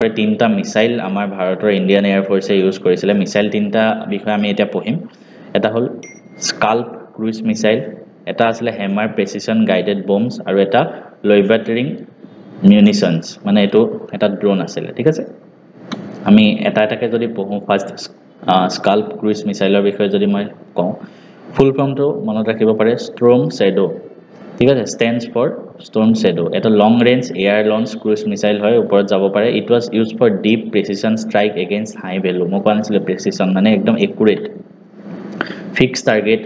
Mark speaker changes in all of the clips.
Speaker 1: তিনটা মিসাইল আমাৰ ভাৰতৰ ইণ্ডিয়ান এয়াৰ ফৰ্চে ইউজ কৰিছিলে মিসাইল তিনটা বিষয় আমি এটা পঢ়িম এটা হল স্কাল্প ক্ৰুইজ মিসাইল এটা আছিল হেমাৰ প্ৰেচিজন গাইডেড বম্বস আৰু এটা লইবাটাৰিং মিউনিশনস মানে এটো এটা ড্ৰোন আছিল ঠিক আছে আমি এটা এটাকে যদি পঢ়ো ফাৰ্স্ট স্কাল্প ক্ৰুইজ মিসাইলৰ বিষয়ে যদি মই কওঁ ফুল ফৰ্মটো মনত ৰাখিব পাৰে ষ্টৰ্ম শ্যাডো ঠিক আছে stands for storm shadow এটা long range air launch cruise missile হয় ওপৰত যাব পাৰে it was used for deep precision strike against high value মই কোৱানছিলে precision মানে একদম accurate fixed target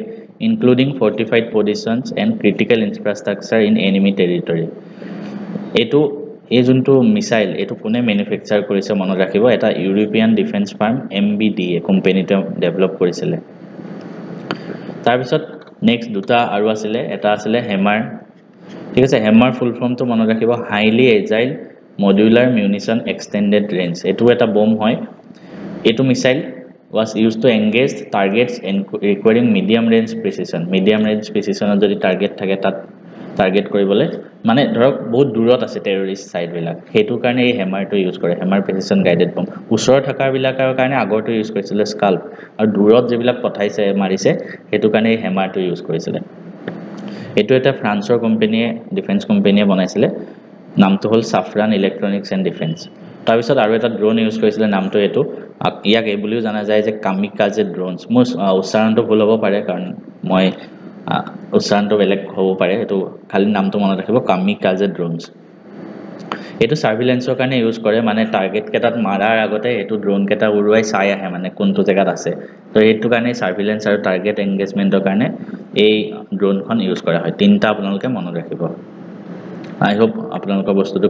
Speaker 1: including fortified positions and critical infrastructure in enemy territory এটো এই যোনটো মিসাইল এটো কোনে ম্যানুফ্যাকচাৰ কৰিছে মনত ৰাখিব এটা ইউৰোপিয়ান ডিফেন্স ফাৰ্ম MBDA কোম্পানীটো ডেভেলপ কৰিছিলে তাৰ পিছত নেক্সট দুটা আৰু আছিল এটা আছিল হেমাৰ ঠিক আছে হেমাৰ ফুল ফৰ্মটো মনত ৰাখিব highly agile modular munition extended range এটো এটা বম হয় এটো missile was used to engage targets requiring medium range precision যদি টার্গেট থাকে তাত টার্গেট কৰিবলে মানে ধৰক বহুত দূৰত আছে টেৰৰিষ্ট সাইট বিলাক হেতু কাৰণে এই হেমাৰটো ইউজ কৰে হেমাৰ প্ৰেচিজন গাইডেড বম ওচৰত থকা বিলাকৰ কাৰণে আগৰটো ইউজ কৰিছিল স্কাল্প আৰু দূৰত যেবিলাক পঠাইছে মাৰিছে হেতু কাৰণে এই হেমাৰটো ইউজ কৰিছিল এটো এটা ফ্ৰান্সৰ কোম্পানীয়ে ডিফেন্স কোম্পানীয়ে বনাইছিলে নামটো হল সাফৰান ইলেক্ট্ৰনিক্স এণ্ড ডিফেন্স তাৰ পিছত আৰু এটা ড্ৰোন ইউজ কৰিছিল নামটো এটো ইয়াক এই বুলিও জানা যায় যে কামিকাজে ড্ৰোনস মই উচ্চাৰণটো ভুল হ'ব পাৰে কাৰণ মই উচ্চাৰণটো বেলেগ হ'ব পাৰে এটো খালি নামটো মনত ৰাখিব কামিকাজে ড্ৰোনস এটো সাৰ্ভিলেন্সৰ কাৰণে ইউজ কৰে মানে টাৰ্গেট কেটাত মাৰাৰ আগতে এটো ড্ৰোন কেটা উৰুৱাই চাই আহে মানে কোনটো জায়গাত আছে তো এটো কাৰণে সাৰ্ভিলেন্স আৰু টাৰ্গেট এনগেজমেন্টৰ কাৰণে এই ড্ৰোনখন ইউজ কৰা হয় তিনটা আপোনালোকে মনত ৰাখিব আই হোপ আপোনালোকৰ বস্তুটো